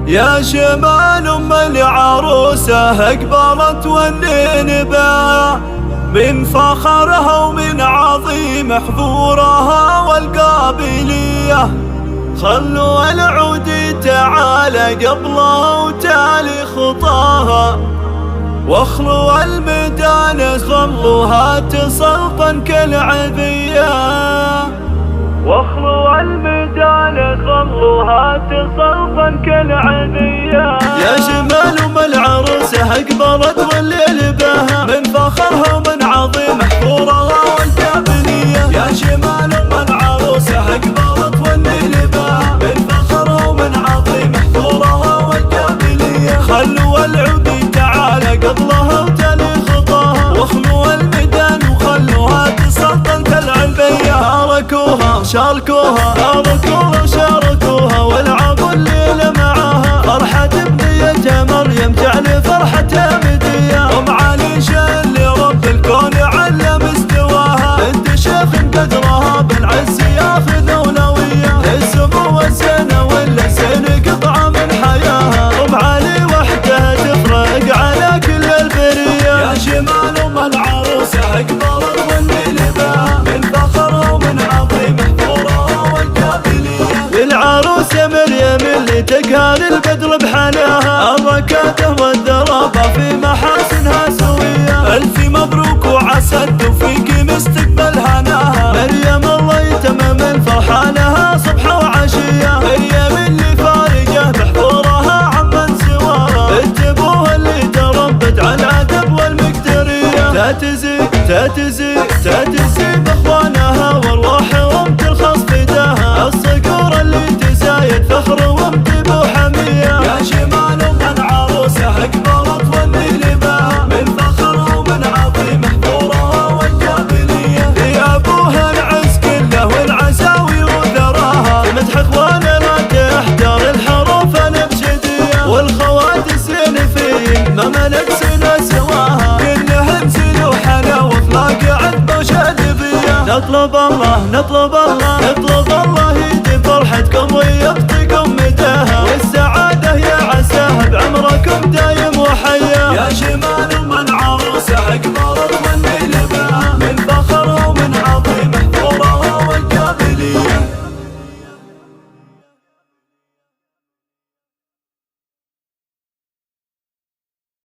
يا شمال ام العروسة اقبلت والنبا من فخرها ومن عظيم حضورها والقابلية. خلوا العود تعالى قبله وتالي خطاها، واخلوا الميدان خلوها تسلطن كالعذية، واخلوا الميدان خلوها تسلطن كالعذية. يا جمال ام العروسة اقبلت والليل بها من فخرها ومن عظيم حضورها والقابلية. يا جمال ام العروسة اقبلت والليل بها من فخرها ومن عظيم حضورها والقابلية. خلوا العود تعالى قبلها وتالي خطاها، واخلوا الميدان وخلوها تسلطن كالعلبية. شاركوها شاركوها شاركوها والعبوا الليل معاها. فرحة بنية مريم جعل فرحة مدية، ام علي اللي رب الكون علم استواها. انت شيخ قدرها بالعز ياخذ اولوية، السمو والسنة ولا سن قطعة من حياها. ام علي وحدها تفرق على كل البرية. يا جمال ام العروسة اقبلت والليل بها من فخرها ومن عظيم حضورها والقابلية. العروسة مريم اللي تقهر البدر بحناها، الركاته والدرابة في محاسنها سوية. الف مبروك وعسى التوفيق مستقبل هناها. مريم الله يتمم الفرحة لها صبح وعشية. مريم اللي فارقه بحضورها عمن سواها، اتبوها اللي تربت على الادب والمقدرية. تاتزي باخوانها وارواحهم ترخص فداها. الصقور اللي تزايد فخر وامتبو حمية. يا جمال ام العروسة اقبلت والليل بها من فخرها ومن عظيم حضورها والقابلية. في ابوها العز كله والعزاوي وذراها، مدح اخوانها لا تحتار الحروف الابجدية. والخوات السنفين ما ملك سنة سواها، كلهم سلوحنا واخلاق عذبة وشادبية. نطلب الله يديم فرحتكم ويبقيكم مداها، والسعادة يا عساها بعمركم دايم وحيا. يا جمال ام العروسة اقبلت